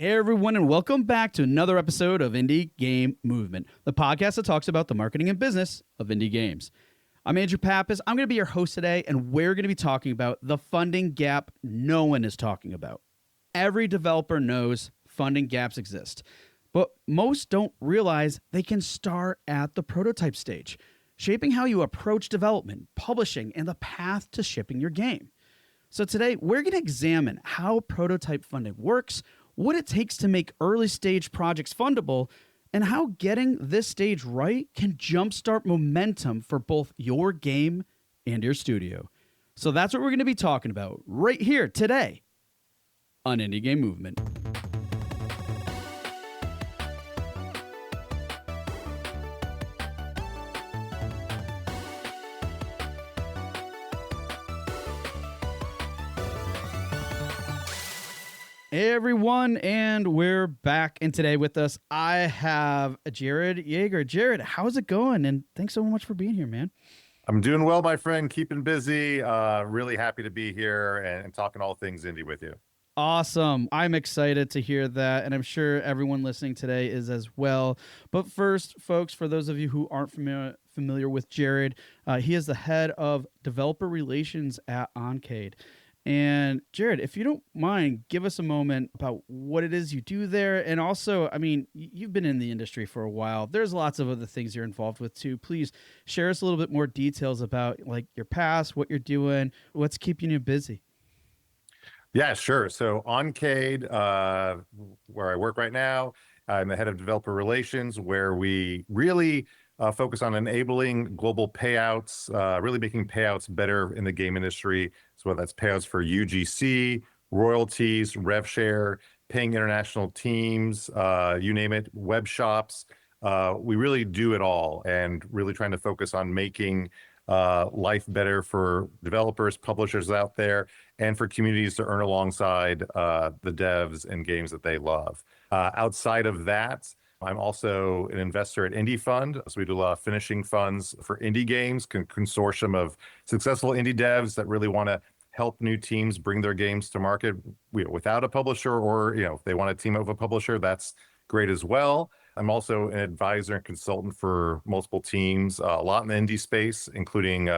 Hey everyone, and welcome back to another episode of Indie Game Movement, the podcast that talks about the marketing and business of indie games. I'm Andrew Pappas. I'm going to be your host today, and we're going to be talking about the funding gap no one is talking about. Every developer knows funding gaps exist, but most don't realize they can start at the prototype stage, shaping how you approach development, publishing, and the path to shipping your game. So today, we're going to examine how prototype funding works, what it takes to make early stage projects fundable, and how getting this stage right can jumpstart momentum for both your game and your studio. So that's what we're going to be talking about right here today on Indie Game Movement. Hey everyone, and we're back. And today with us, I have Jared Yeager. Jared, how's it going? And thanks so much for being here, man. I'm doing well, my friend. Keeping busy. Really happy to be here and talking all things indie with you. Awesome. I'm excited to hear that, and I'm sure everyone listening today is as well. But first, folks, for those of you who aren't familiar with Jared, he is the head of developer relations at Oncade. And Jared, if you don't mind, give us a moment about what it is you do there. And also, I mean, you've been in the industry for a while. There's lots of other things you're involved with too. Please share us a little bit more details about like your past, what you're doing, what's keeping you busy. Yeah, sure. So Oncade, where I work right now, I'm the head of developer relations, where we really focus on enabling global payouts, really making payouts better in the game industry. So whether that's payouts for UGC, royalties, rev share, paying international teams, you name it, web shops. We really do it all and really trying to focus on making life better for developers, publishers out there, and for communities to earn alongside the devs and games that they love. Outside of that, I'm also an investor at Indie Fund. So we do a lot of finishing funds for indie games, consortium of successful indie devs that really want to help new teams bring their games to market without a publisher, or if they want to team up with a publisher, that's great as well. I'm also an advisor and consultant for multiple teams, a lot in the indie space, including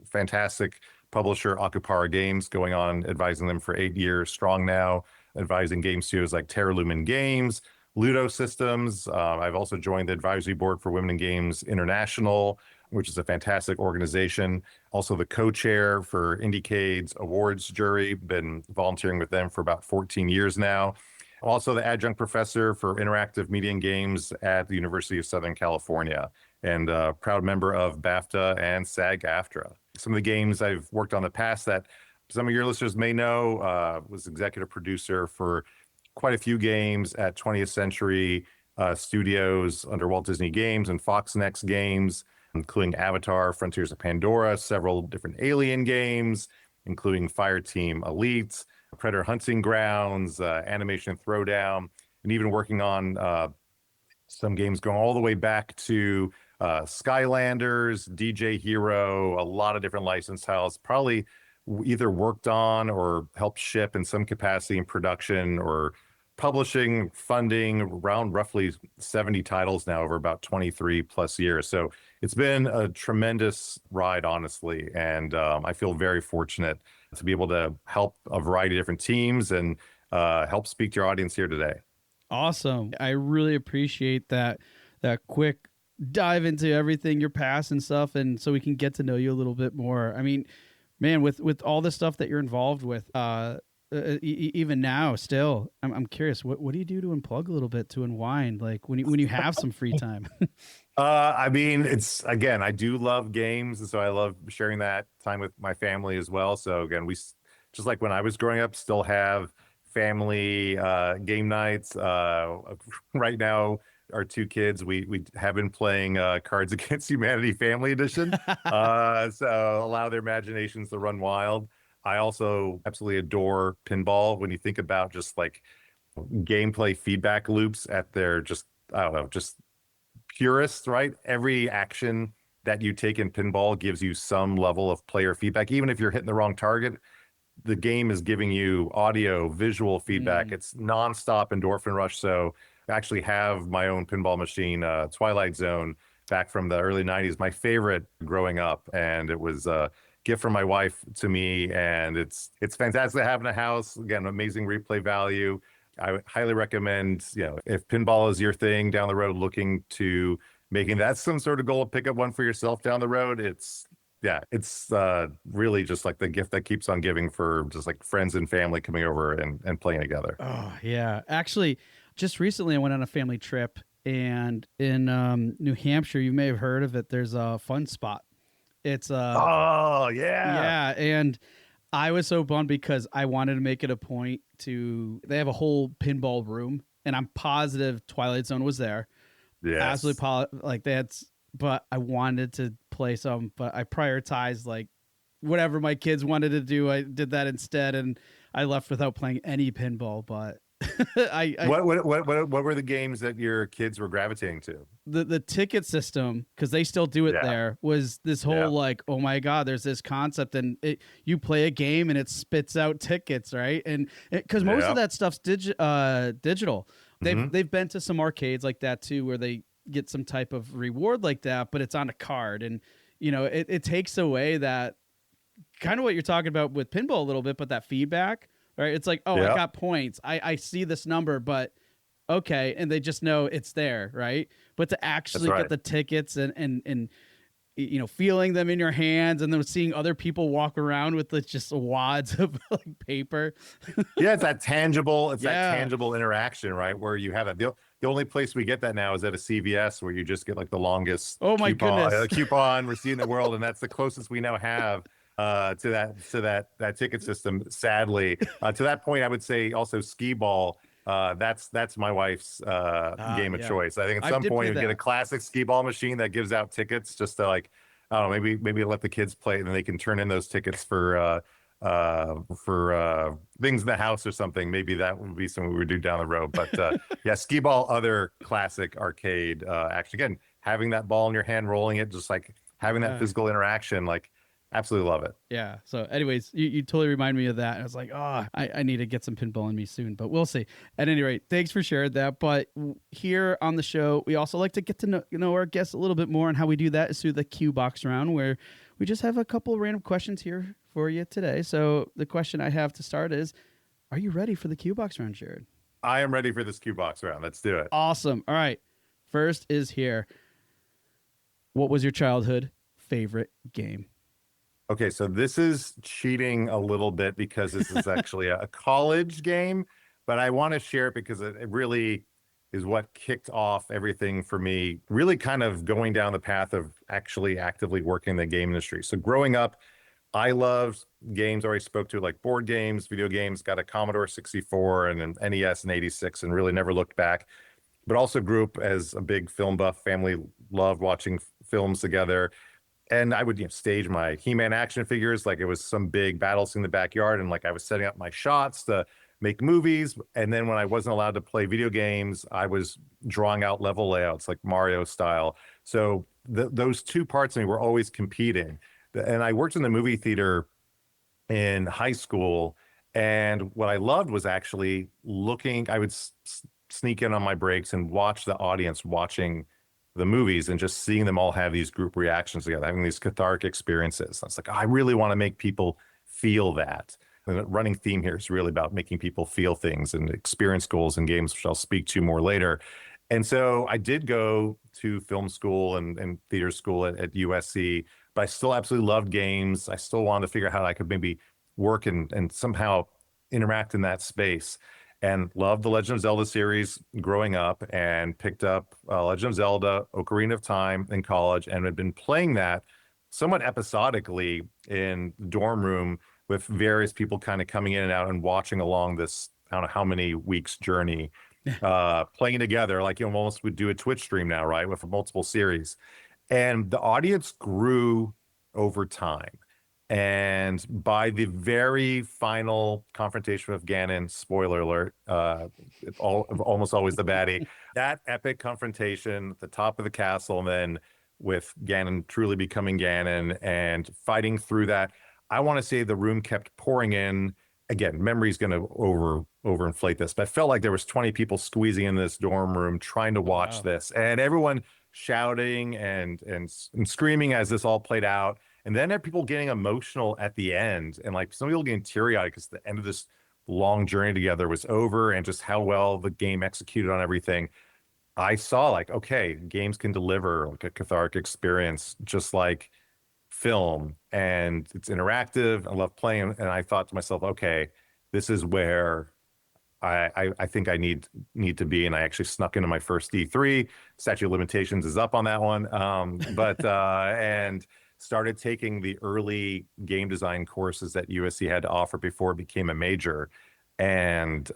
fantastic publisher Akupara Games, going on advising them for 8 years strong now, advising game studios like Terra Lumen Games, Ludo Systems. I've also joined the advisory board for Women in Games International, which is a fantastic organization. Also the co-chair for Indiecade's awards jury, been volunteering with them for about 14 years now. Also the adjunct professor for interactive media and games at the University of Southern California, and a proud member of BAFTA and SAG-AFTRA. Some of the games I've worked on in the past that some of your listeners may know, was executive producer for quite a few games at 20th Century Studios under Walt Disney Games and Fox Next Games, including Avatar, Frontiers of Pandora, several different Alien games, including Fireteam Elite, Predator Hunting Grounds, Animation Throwdown, and even working on some games going all the way back to Skylanders, DJ Hero, a lot of different license titles, probably either worked on or helped ship in some capacity in production or publishing, funding, around roughly 70 titles now over about 23 plus years. So it's been a tremendous ride, honestly. And I feel very fortunate to be able to help a variety of different teams and help speak to your audience here today. Awesome. I really appreciate that quick dive into everything, your past and stuff, and so we can get to know you a little bit more. I mean, man, with all the stuff that you're involved with, even now, still, I'm curious. What do you do to unplug a little bit, to unwind, like when you have some free time? I mean, it's, again, I do love games, and so I love sharing that time with my family as well. So again, we, just like when I was growing up, still have family game nights. Right now, our two kids, we have been playing Cards Against Humanity Family Edition. So allow their imaginations to run wild. I also absolutely adore pinball. When you think about just like gameplay feedback loops at their just, I don't know, just purest, right? Every action that you take in pinball gives you some level of player feedback. Even if you're hitting the wrong target, the game is giving you audio, visual feedback. Mm. It's nonstop endorphin rush. So I actually have my own pinball machine, Twilight Zone, back from the early 90s, my favorite growing up. And it was a gift from my wife to me. And it's fantastic to have in a house. Again, amazing replay value. I would highly recommend, if pinball is your thing down the road, looking to making that some sort of goal, pick up one for yourself down the road. It's really just like the gift that keeps on giving for just like friends and family coming over and playing together. Oh, yeah. Actually, just recently I went on a family trip, and in New Hampshire, you may have heard of it. There's a Fun Spot. It's Oh, yeah. yeah, and I was so bummed because I wanted to make it a point to. They have a whole pinball room, and I'm positive Twilight Zone was there. Yes. Absolutely, like that's. But I wanted to play some, but I prioritized like whatever my kids wanted to do. I did that instead, and I left without playing any pinball. But What were the games that your kids were gravitating to? The ticket system, because they still do it there, was this whole like, oh my god, there's this concept, and you play a game and it spits out tickets, right? And because most of that stuff's digital. They've been to some arcades like that too, where they get some type of reward like that, but it's on a card, and it takes away that kind of what you're talking about with pinball a little bit, but that feedback, right? It's like, oh, I got points, I see this number, but okay, and they just know it's there, right? But to actually get the tickets and feeling them in your hands, and then seeing other people walk around with just wads of like paper. It's that tangible interaction, right? Where you have that. The only place we get that now is at a CVS, where you just get like the longest coupon receipt in the world, and that's the closest we now have to that ticket system. Sadly, to that point, I would say also skee ball. That's my wife's game of choice. I think at some point you get a classic skee ball machine that gives out tickets just to like, I don't know, maybe let the kids play, and then they can turn in those tickets for things in the house or something. Maybe that would be something we would do down the road. But skee ball, other classic arcade action. Again, having that ball in your hand, rolling it, just like having that physical interaction, like absolutely love it. Yeah. So anyways, you totally remind me of that. And I was like, oh, I need to get some pinball in me soon, but we'll see. At any rate, thanks for sharing that. But here on the show, we also like to get to know our guests a little bit more, and how we do that is through the Q Box round, where we just have a couple of random questions here for you today. So the question I have to start is, are you ready for the Q Box round, Jared? I am ready for this Q Box round. Let's do it. Awesome. All right. First is here. What was your childhood favorite game? Okay, so this is cheating a little bit because this is actually a college game, but I want to share it because it really is what kicked off everything for me, really kind of going down the path of actually actively working in the game industry. So growing up, I loved games. I already spoke to, like board games, video games, got a Commodore 64 and an NES in 86, and really never looked back. But also grew up as a big film buff family, loved watching films together. And I would stage my He-Man action figures like it was some big battle scene in the backyard. And like I was setting up my shots to make movies. And then when I wasn't allowed to play video games, I was drawing out level layouts like Mario style. So those two parts of me were always competing. And I worked in the movie theater in high school. And what I loved was actually looking, I would sneak in on my breaks and watch the audience watching the movies and just seeing them all have these group reactions together, having these cathartic experiences. I was like, I really want to make people feel that. And the running theme here is really about making people feel things and experience goals in games, which I'll speak to more later. And so I did go to film school and theater school at USC, but I still absolutely loved games. I still wanted to figure out how I could maybe work and somehow interact in that space. And loved the Legend of Zelda series growing up, and picked up Legend of Zelda, Ocarina of Time in college, and had been playing that somewhat episodically in the dorm room with various people kind of coming in and out and watching along this, I don't know how many weeks journey, playing together, like almost would do a Twitch stream now, right, with multiple series. And the audience grew over time. And by the very final confrontation with Ganon, spoiler alert, almost always the baddie, that epic confrontation at the top of the castle, and then with Ganon truly becoming Ganon and fighting through that, I want to say the room kept pouring in. Again, memory's going to overinflate this, but I felt like there was 20 people squeezing in this dorm room trying to Oh, watch wow. this, and everyone shouting and screaming as this all played out. And then there are people getting emotional at the end, and like some people getting teary-eyed because the end of this long journey together was over, and just how well the game executed on everything. I saw like, okay, games can deliver like a cathartic experience, just like film, and it's interactive. I love playing, and I thought to myself, okay, this is where I think I need to be. And I actually snuck into my first D3. Statute of limitations is up on that one, but and started taking the early game design courses that USC had to offer before it became a major, and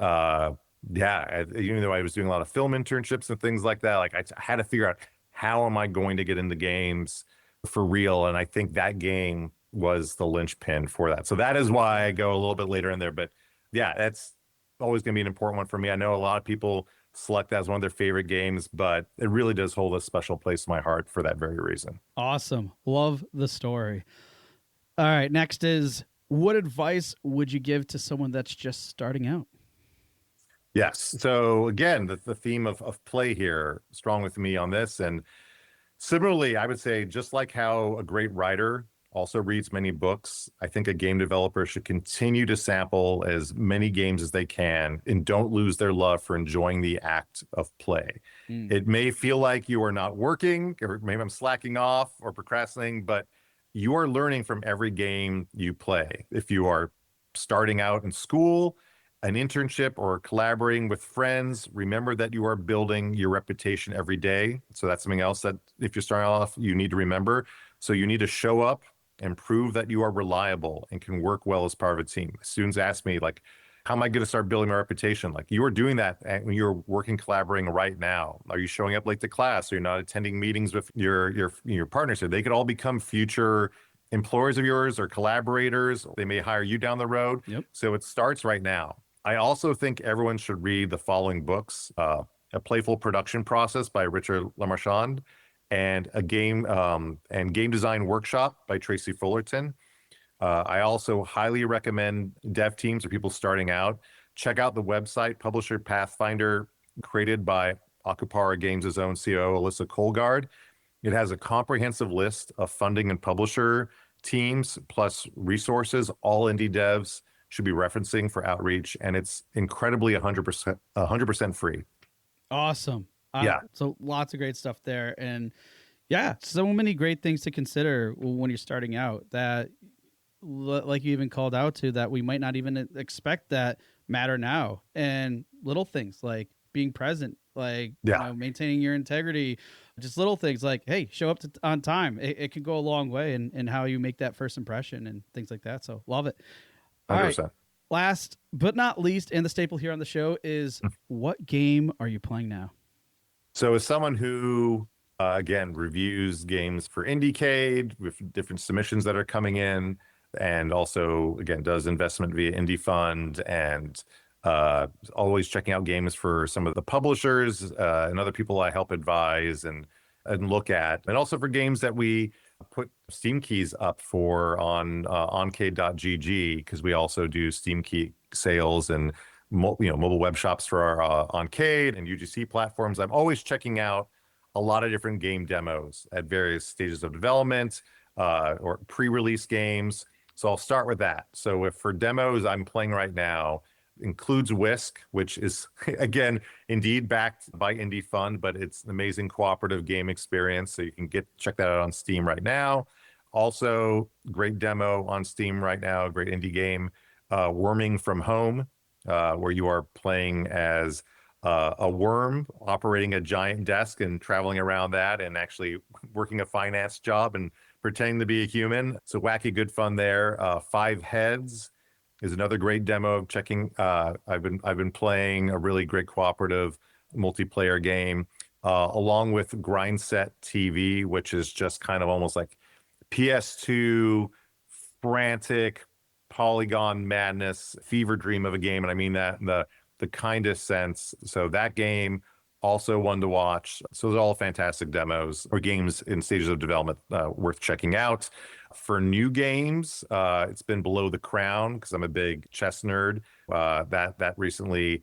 yeah, even though I was doing a lot of film internships and things like that, like I had to figure out how am I going to get into games for real. And I think that game was the linchpin for that. So that is why I go a little bit later in there. But yeah, that's always going to be an important one for me. I know a lot of people select that as one of their favorite games, but it really does hold a special place in my heart for that very reason. Awesome. Love the story. All right. Next is, what advice would you give to someone that's just starting out? Yes. So again, the theme of play here, strong with me on this. And similarly, I would say just like how a great writer also reads many books, I think a game developer should continue to sample as many games as they can and don't lose their love for enjoying the act of play. Mm. It may feel like you are not working, or maybe I'm slacking off or procrastinating, but you are learning from every game you play. If you are starting out in school, an internship, or collaborating with friends, remember that you are building your reputation every day. So that's something else that if you're starting off, you need to remember. So you need to show up and prove that you are reliable and can work well as part of a team. Students ask me, like, how am I going to start building my reputation? Like, you are doing that when you're working, collaborating right now. Are you showing up late to class? Are you not attending meetings with your partners here? They could all become future employers of yours or collaborators. They may hire you down the road. Yep. So it starts right now. I also think everyone should read the following books: A Playful Production Process by Richard Lemarchand, and Game Design Workshop by Tracy Fullerton. I also highly recommend dev teams or people starting out. Check out the website Publisher Pathfinder, created by Akupara Games' own COO, Alyssa Colgard. It has a comprehensive list of funding and publisher teams, plus resources all indie devs should be referencing for outreach, and it's incredibly 100% free. Awesome. Yeah. So lots of great stuff there. And yeah, so many great things to consider when you're starting out that, like you even called out to, that we might not even expect that matter now. And little things like being present, like maintaining your integrity, just little things like, hey, show up on time. It can go a long way in how you make that first impression and things like that. So love it. All 100%. right. Last but not least, and the staple here on the show is, what game are you playing now? So as someone who, again, reviews games for Indiecade with different submissions that are coming in, and also, again, does investment via Indie Fund, and always checking out games for some of the publishers and other people I help advise and look at, and also for games that we put Steam keys up for on oncade.gg, because we also do Steam key sales and mobile web shops for our Oncade and UGC platforms. I'm always checking out a lot of different game demos at various stages of development or pre-release games. So I'll start with that. So if for demos I'm playing right now, includes Whisk, which is, again, indeed backed by Indie Fund, but it's an amazing cooperative game experience. So you can check that out on Steam right now. Also, great demo on Steam right now, great indie game, Worming from Home, where you are playing as a worm operating a giant desk and traveling around that and actually working a finance job and pretending to be a human. So wacky, good fun there. Five Heads is another great demo of checking. I've been playing a really great cooperative multiplayer game, along with Grindset TV, which is just kind of almost like PS2 frantic polygon madness fever dream of a game, and I mean that in the kindest sense. So that game also one to watch. So those are all fantastic demos or games in stages of development worth checking out. For new games, it's been Below the Crown because I'm a big chess nerd. That recently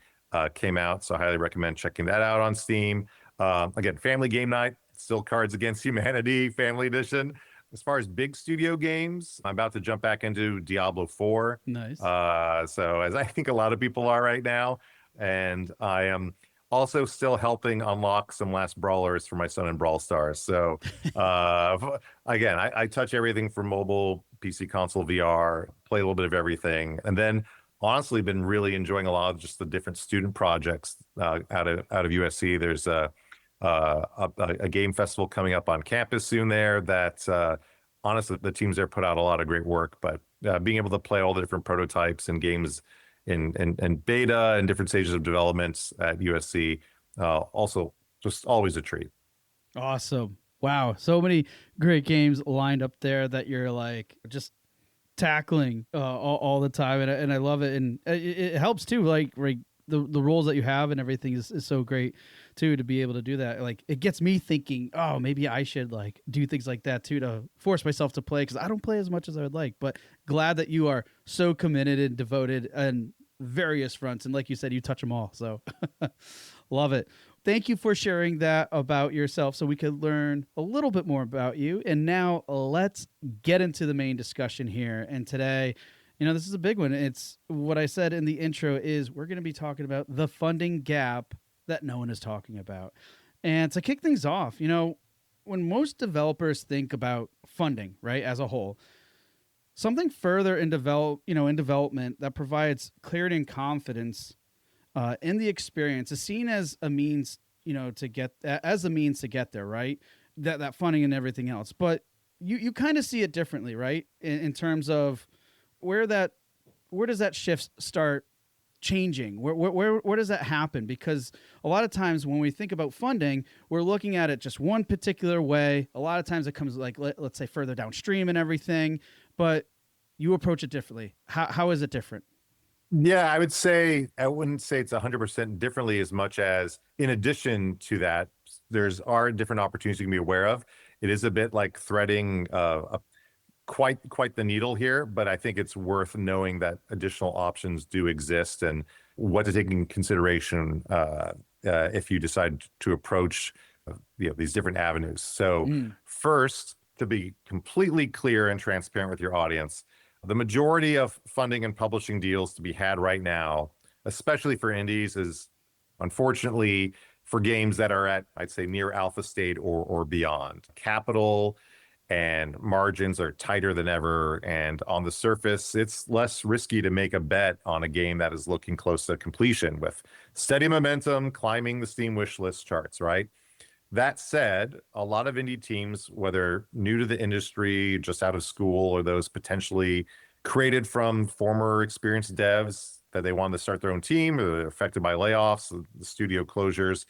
came out, so I highly recommend checking that out on Steam. Again, family game night, still Cards Against Humanity Family Edition. As far as big studio games, I'm about to jump back into Diablo 4. Nice. So as I think a lot of people are right now, and I am also still helping unlock some last brawlers for my son in Brawl Stars. So again, I touch everything from mobile, PC, console, VR, play a little bit of everything, and then honestly been really enjoying a lot of just the different student projects out of USC. There's a game festival coming up on campus soon there that honestly the teams there put out a lot of great work, but being able to play all the different prototypes and games in beta and different stages of development at USC also just always a treat. Awesome. Wow. So many great games lined up there that you're like just tackling all the time. And I love it. And it helps too. Like, right, the roles that you have and everything is so great too, to be able to do that. Like, it gets me thinking, oh, maybe I should like do things like that too, to force myself to play. Cause I don't play as much as I would like, but glad that you are so committed and devoted and various fronts. And like you said, you touch them all. So love it. Thank you for sharing that about yourself so we could learn a little bit more about you. And now let's get into the main discussion here. And today, this is a big one. It's what I said in the intro is we're going to be talking about the funding gap that no one is talking about. And to kick things off, when most developers think about funding, right, as a whole, something further in development that provides clarity and confidence in the experience is seen as a means, to get there, right? That funding and everything else. But you kind of see it differently, right? In terms of where does that shift start changing? Where does that happen? Because a lot of times when we think about funding, we're looking at it just one particular way. A lot of times it comes like, let's say further downstream and everything, but you approach it differently. How is it different? Yeah, I wouldn't say it's 100% differently as much as in addition to that, are different opportunities you can be aware of. It is a bit like threading quite the needle here, but I think it's worth knowing that additional options do exist and what to take in consideration if you decide to approach these different avenues. So first, to be completely clear and transparent with your audience, the majority of funding and publishing deals to be had right now, especially for indies, is unfortunately for games that are at, I'd say, near alpha state or beyond. Capital and margins are tighter than ever. And on the surface, it's less risky to make a bet on a game that is looking close to completion with steady momentum climbing the Steam wishlist charts, right? That said, a lot of indie teams, whether new to the industry, just out of school, or those potentially created from former experienced devs that they wanted to start their own team, or they're affected by layoffs, the studio closures,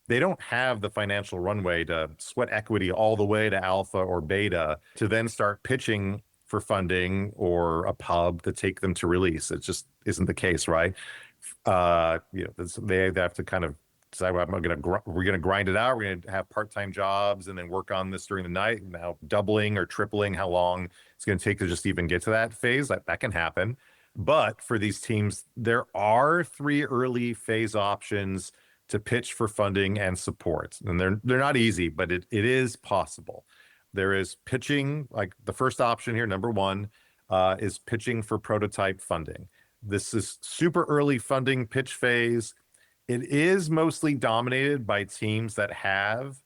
they don't have the financial runway to sweat equity all the way to alpha or beta to then start pitching for funding or a pub to take them to release. It just isn't the case, right? They have to kind of decide, we're going to grind it out. We're going to have part-time jobs and then work on this during the night. Now doubling or tripling how long it's going to take to just even get to that phase. That can happen. But for these teams, there are 3 early phase options to pitch for funding and support. And they're not easy, but it is possible. There is pitching, like the first option here, number 1, is pitching for prototype funding. This is super early funding pitch phase. It is mostly dominated by teams that have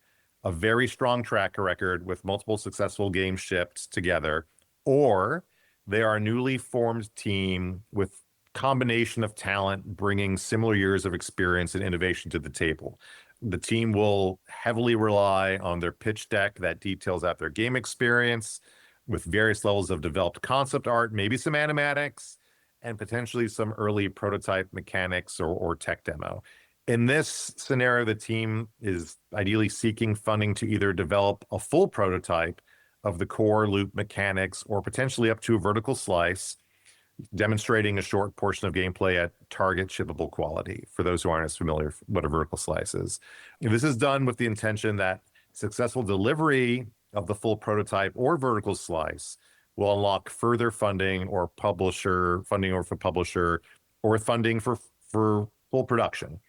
a very strong track record with multiple successful games shipped together, or they are a newly formed team with combination of talent bringing similar years of experience and innovation to the table. The team will heavily rely on their pitch deck that details out their game experience with various levels of developed concept art, maybe some animatics, and potentially some early prototype mechanics or tech demo. In this scenario, the team is ideally seeking funding to either develop a full prototype of the core loop mechanics or potentially up to a vertical slice. demonstrating a short portion of gameplay at target shippable quality. For those who aren't as familiar with what a vertical slice is, this is done with the intention that successful delivery of the full prototype or vertical slice will unlock further funding or publisher funding, or for publisher, or funding for full production.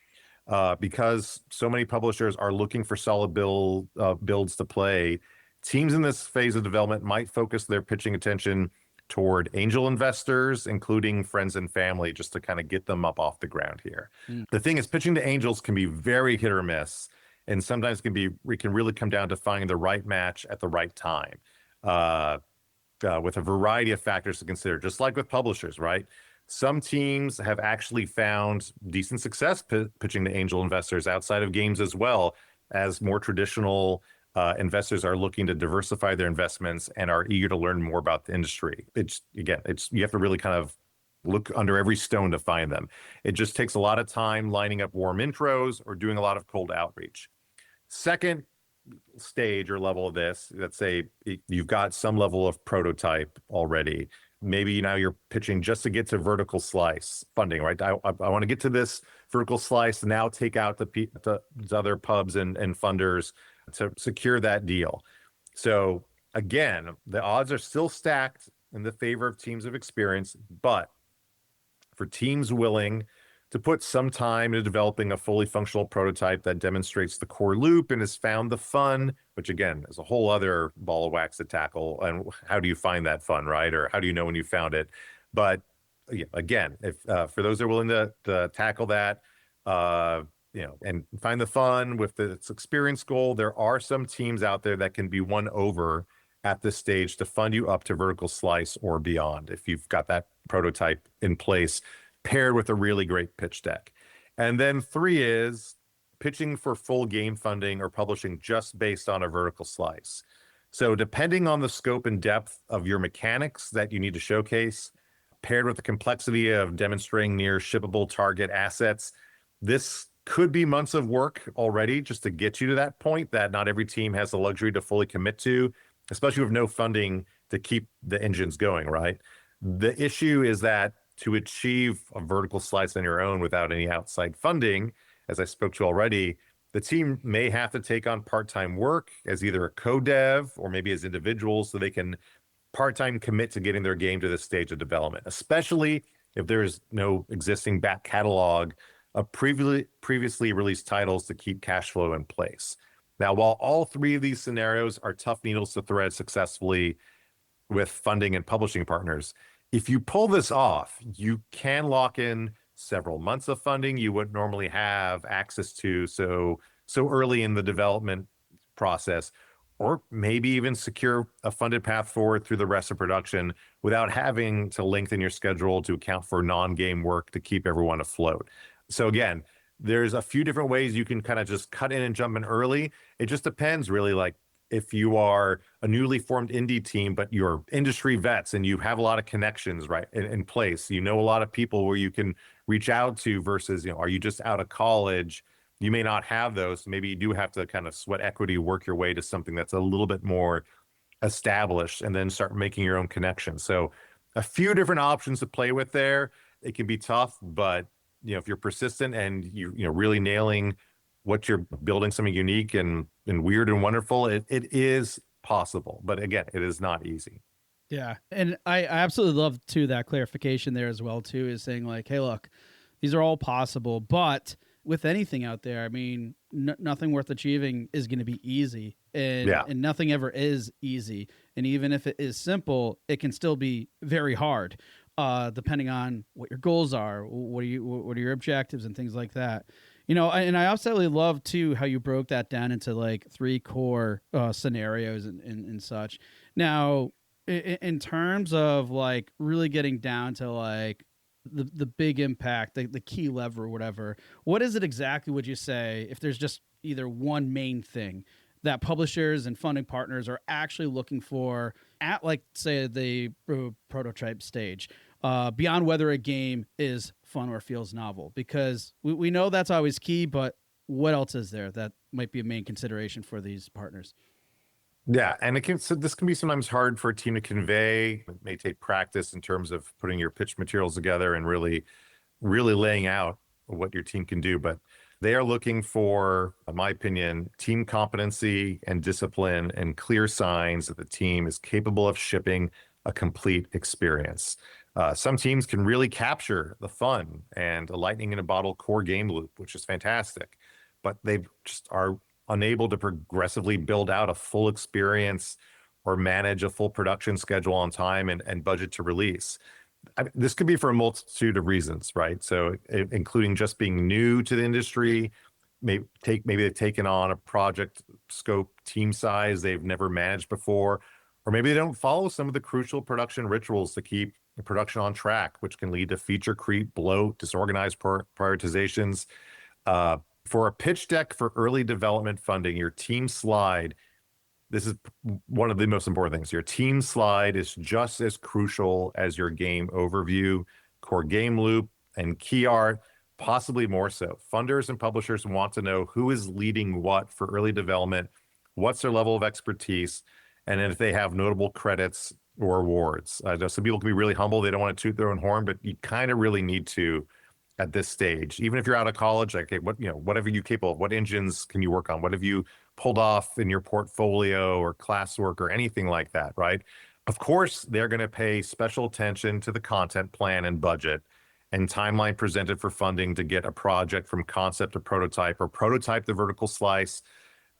Because so many publishers are looking for solid builds to play, teams in this phase of development might focus their pitching attention toward angel investors, including friends and family, just to kind of get them up off the ground here. The thing is, pitching to angels can be very hit or miss, and sometimes it can really come down to finding the right match at the right time, with a variety of factors to consider, just like with publishers, right? Some teams have actually found decent success pitching to angel investors outside of games, as well as more traditional investors are looking to diversify their investments and are eager to learn more about the industry. You have to really kind of look under every stone to find them. It just takes a lot of time lining up warm intros or doing a lot of cold outreach. Second stage or level of this, let's say you've got some level of prototype already. Maybe now you're pitching just to get to vertical slice funding, right? I want to get to this vertical slice, now take out the other pubs and funders to secure that deal. So again, the odds are still stacked in the favor of teams of experience, but for teams willing to put some time into developing a fully functional prototype that demonstrates the core loop and has found the fun, which again is a whole other ball of wax to tackle. And how do you find that fun, right? Or how do you know when you found it? But again, if for those that are willing to tackle that, and find the fun with its experience goal, there are some teams out there that can be won over at this stage to fund you up to vertical slice or beyond if you've got that prototype in place, paired with a really great pitch deck. And then 3 is pitching for full game funding or publishing just based on a vertical slice. So depending on the scope and depth of your mechanics that you need to showcase, paired with the complexity of demonstrating near shippable target assets, this could be months of work already just to get you to that point that not every team has the luxury to fully commit to, especially with no funding to keep the engines going, right? The issue is that to achieve a vertical slice on your own without any outside funding, as I spoke to already, the team may have to take on part-time work as either a co-dev or maybe as individuals so they can part-time commit to getting their game to this stage of development, especially if there's no existing back catalog of previously released titles to keep cash flow in place. Now, while all 3 of these scenarios are tough needles to thread successfully with funding and publishing partners, if you pull this off, you can lock in several months of funding you wouldn't normally have access to so early in the development process, or maybe even secure a funded path forward through the rest of production without having to lengthen your schedule to account for non-game work to keep everyone afloat. So again, there's a few different ways you can kind of just cut in and jump in early. It just depends really, like if you are a newly formed indie team, but you're industry vets and you have a lot of connections right in place, you know a lot of people where you can reach out to versus, are you just out of college? You may not have those. Maybe you do have to kind of sweat equity, work your way to something that's a little bit more established and then start making your own connections. So a few different options to play with there. It can be tough, but if you're persistent and you're really nailing what you're building, something unique and weird and wonderful, it is possible. But again, it is not easy. Yeah. And I absolutely love too that clarification there as well too, is saying like, hey, look, these are all possible, but with anything out there, I mean, nothing worth achieving is going to be easy, and nothing ever is easy. And even if it is simple, it can still be very hard, depending on what your goals are, what are your objectives and things like that. And I absolutely love too how you broke that down into like 3 core scenarios and such. Now, in terms of like really getting down to like the big impact, the key lever or whatever, what is it exactly, would you say, if there's just either one main thing that publishers and funding partners are actually looking for at, like, say, the prototype stage, beyond whether a game is fun or feels novel? Because we know that's always key, but what else is there that might be a main consideration for these partners? Yeah, and this can be sometimes hard for a team to convey. It may take practice in terms of putting your pitch materials together and really laying out what your team can do. But they are looking for, in my opinion, team competency and discipline and clear signs that the team is capable of shipping a complete experience. Some teams can really capture the fun and a lightning in a bottle core game loop, which is fantastic, but they just are unable to progressively build out a full experience or manage a full production schedule on time and budget to release. This could be for a multitude of reasons, right? So, including just being new to the industry, maybe they've taken on a project scope, team size they've never managed before, or maybe they don't follow some of the crucial production rituals to keep the production on track, which can lead to feature creep, bloat, disorganized prioritizations. For a pitch deck for early development funding, your team slide, this is one of the most important things. Your team slide is just as crucial as your game overview, core game loop, and key art, possibly more so. Funders and publishers want to know who is leading what for early development, what's their level of expertise, and if they have notable credits or awards. I know some people can be really humble. They don't want to toot their own horn, but you kind of really need to at this stage. Even if you're out of college, like, okay, whatever you're capable of, what engines can you work on? What have you pulled off in your portfolio or classwork or anything like that, right? Of course, they're going to pay special attention to the content plan and budget and timeline presented for funding to get a project from concept to prototype, or prototype the vertical slice,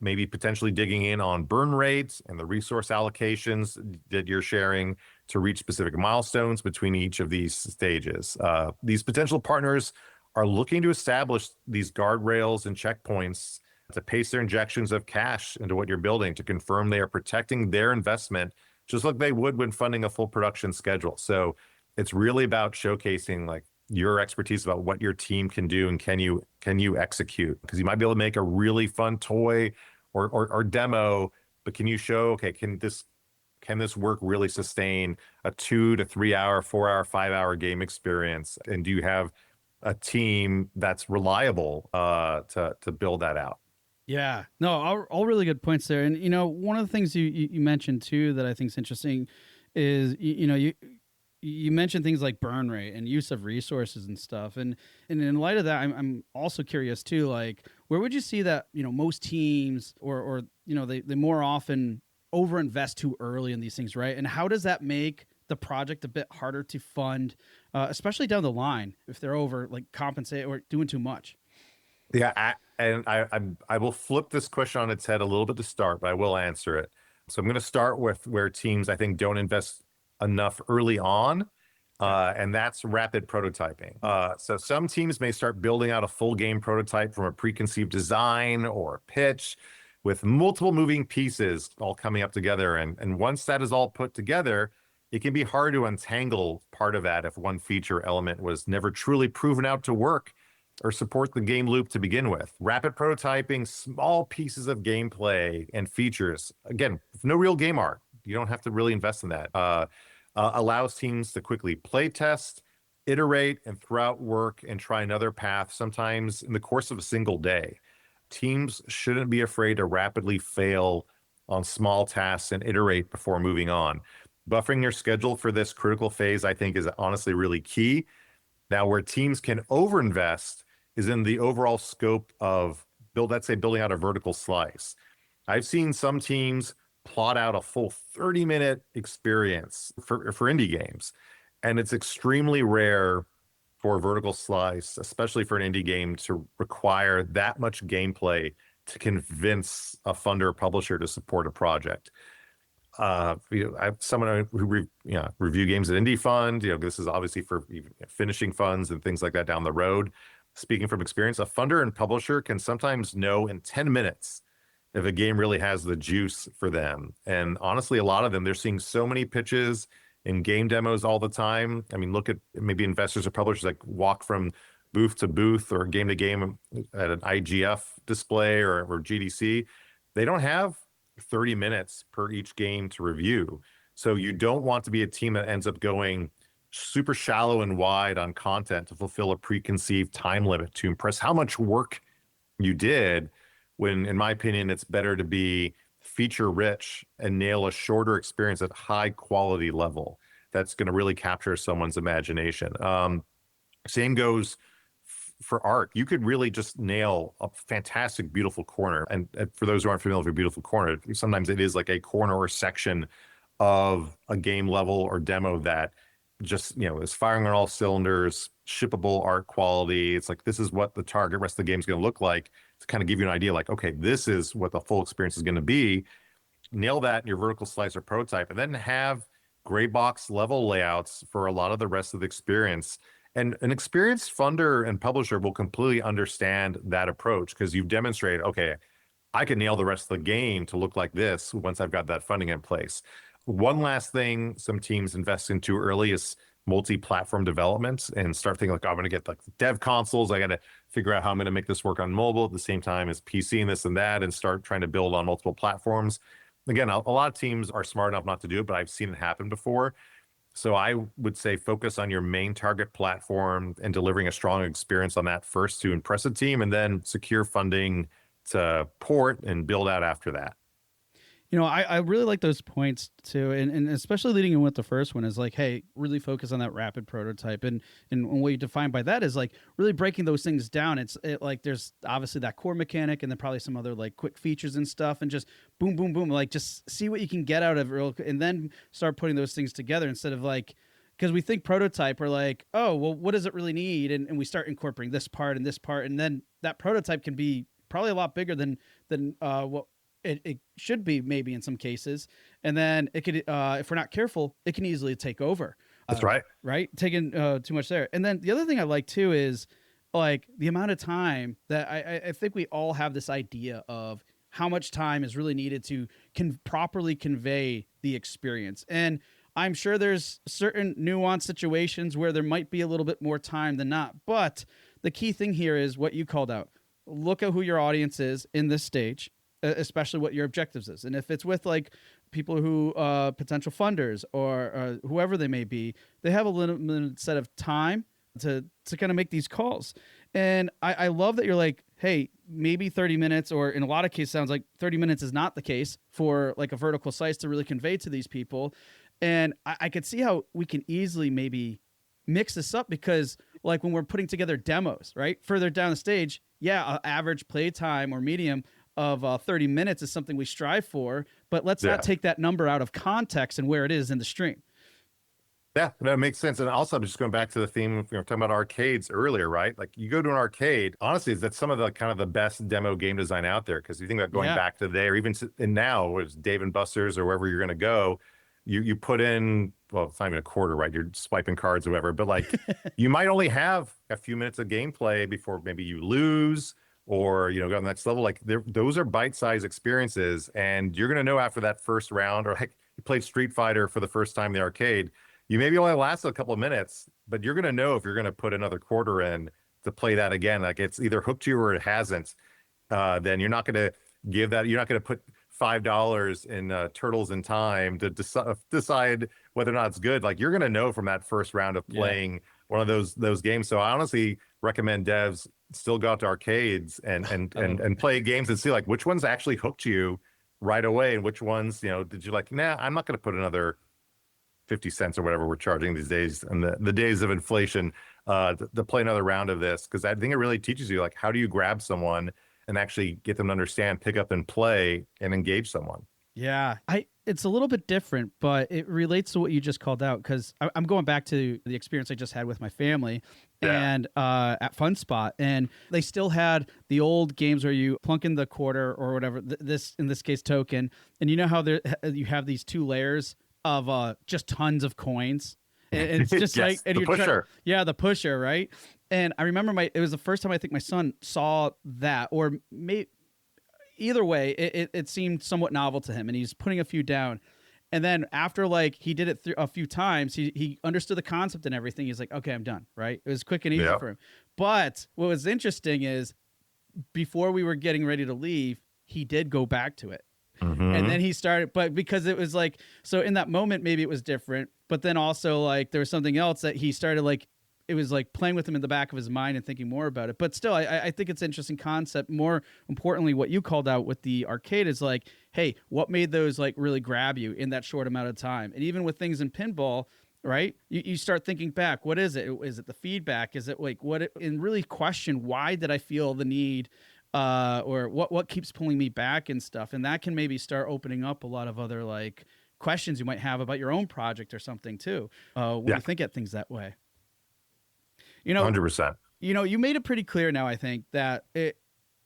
maybe potentially digging in on burn rates and the resource allocations that you're sharing to reach specific milestones between each of these stages. These potential partners are looking to establish these guardrails and checkpoints to pace their injections of cash into what you're building, to confirm they are protecting their investment just like they would when funding a full production schedule. So it's really about showcasing like your expertise about what your team can do and can you execute, because you might be able to make a really fun toy or demo, but can you show, okay, can this work really sustain a 2 to 3 hour, 4 hour, 5 hour game experience? And do you have a team that's reliable to build that out? Yeah, no, all really good points there. And one of the things you mentioned too that I think is interesting is you mentioned things like burn rate and use of resources and stuff. And in light of that, I'm also curious too, like where would you see that most teams or they more often overinvest too early in these things, right? And how does that make the project a bit harder to fund, especially down the line if they're over like compensate or doing too much? Yeah, I will flip this question on its head a little bit to start, but I will answer it. So I'm going to start with where teams I think don't invest enough early on, and that's rapid prototyping. So some teams may start building out a full game prototype from a preconceived design or a pitch with multiple moving pieces all coming up together. And once that is all put together, it can be hard to untangle part of that if one feature element was never truly proven out to work or support the game loop to begin with. Rapid prototyping, small pieces of gameplay and features, again, with no real game art, you don't have to really invest in that, allows teams to quickly play test, iterate, and throw out work and try another path, sometimes in the course of a single day. Teams shouldn't be afraid to rapidly fail on small tasks and iterate before moving on. Buffering your schedule for this critical phase, I think, is honestly really key. Now, where teams can overinvest is in the overall scope of building out a vertical slice. I've seen some teams plot out a full 30-minute experience for indie games, and it's extremely rare for a vertical slice, especially for an indie game, to require that much gameplay to convince a funder or publisher to support a project. I have someone who review games at Indie Fund. This is obviously for finishing funds and things like that down the road. Speaking from experience, a funder and publisher can sometimes know in 10 minutes if a game really has the juice for them. And honestly, a lot of them, they're seeing so many pitches in game demos all the time. I mean, look at maybe investors or publishers like walk from booth to booth or game to game at an IGF display or GDC. They don't have 30 minutes per each game to review. So you don't want to be a team that ends up going super shallow and wide on content to fulfill a preconceived time limit to impress how much work you did, when, in my opinion, it's better to be feature rich and nail a shorter experience at high quality level that's going to really capture someone's imagination. Same goes for art. You could really just nail a fantastic, beautiful corner. And for those who aren't familiar with a beautiful corner, sometimes it is like a corner or section of a game level or demo that just, is firing on all cylinders, shippable art quality. It's like, this is what the target rest of the game is going to look like, to kind of give you an idea like, okay, this is what the full experience is going to be. Nail that in your vertical slice or prototype, and then have gray box level layouts for a lot of the rest of the experience. And an experienced funder and publisher will completely understand that approach because you've demonstrated, okay, I can nail the rest of the game to look like this once I've got that funding in place. One last thing some teams invest in too early is multi-platform development and start thinking like, oh, I'm going to get like dev consoles. I got to figure out how I'm going to make this work on mobile at the same time as PC and this and that, and start trying to build on multiple platforms. Again, a lot of teams are smart enough not to do it, but I've seen it happen before. So I would say focus on your main target platform and delivering a strong experience on that first to impress a team, and then secure funding to port and build out after that. I really like those points too, and especially leading in with the first one is like, hey, really focus on that rapid prototype, and what you define by that is like really breaking those things down. It's like there's obviously that core mechanic, and then probably some other like quick features and stuff, and just boom, boom, boom, like just see what you can get out of it, and then start putting those things together instead of like. Because we think prototype, we're like, oh, well, what does it really need? And we start incorporating this part, and then that prototype can be probably a lot bigger than what it should be maybe in some cases. And then it could, if we're not careful, it can easily take over. That's right. Right? Taking too much there. And then the other thing I like too is like the amount of time that I think we all have this idea of how much time is really needed to properly convey the experience. And I'm sure there's certain nuanced situations where there might be a little bit more time than not. But the key thing here is what you called out. Look at who your audience is in this stage, especially what your objectives is. And if it's with like people who potential funders or whoever they may be, they have a limited set of time to kind of make these calls. And I love that you're like, hey, maybe 30 minutes, or in a lot of cases sounds like 30 minutes is not the case for like a vertical slice to really convey to these people. And I could see how we can easily maybe mix this up, because like when we're putting together demos, right, further down the stage, average play time or medium of 30 minutes is something we strive for, but let's not take that number out of context and where it is in the stream. Yeah, that makes sense. And also, I'm just going back to the theme, we were talking about arcades earlier, right? Like you go to an arcade, honestly, that's some of the kind of the best demo game design out there. Because you think about going back to there, even and now with Dave and Buster's or wherever you're going to go, you put in, well, it's not even a quarter, right? You're swiping cards or whatever, but like you might only have a few minutes of gameplay before maybe you lose or, go on the next level. Like those are bite-sized experiences. And you're going to know after that first round, or like you played Street Fighter for the first time in the arcade, you maybe only last a couple of minutes, but you're going to know if you're going to put another quarter in to play that again. Like it's either hooked you or it hasn't. Then you're not going to give that. You're not going to put $5 in Turtles in Time to decide whether or not it's good. Like you're going to know from that first round of playing one of those games. So I honestly recommend devs still go out to arcades and play games and see like which ones actually hooked you right away and which ones, did you like, nah, I'm not going to put another 50 cents or whatever we're charging these days and the days of inflation to play another round of this. Because I think it really teaches you like how do you grab someone and actually get them to understand, pick up and play and engage someone. Yeah, it's a little bit different, but it relates to what you just called out, because I'm going back to the experience I just had with my family and at Fun Spot, and they still had the old games where you plunk in the quarter or whatever, this in this case token, and you know how you have these two layers of just tons of coins. And it's just like, and the pusher. The pusher, right? And I remember it was the first time I think my son saw that, or either way, it seemed somewhat novel to him, and he's putting a few down. And then after like he did it a few times, he understood the concept and everything. He's like, okay, I'm done, right? It was quick and easy for him. But what was interesting is before we were getting ready to leave, he did go back to it. Mm-hmm. And then he started, but because it was like, so in that moment, maybe it was different, but then also like there was something else that he started like it was like playing with him in the back of his mind and thinking more about it. But still, I think it's an interesting concept. More importantly, what you called out with the arcade is like, hey, what made those like really grab you in that short amount of time? And even with things in pinball, right? You start thinking back, what is it? Is it the feedback? Is it like and really question, why did I feel the need, or what keeps pulling me back and stuff? And that can maybe start opening up a lot of other like questions you might have about your own project or something too, when you think at things that way. 100%. You made it pretty clear now, I think, that there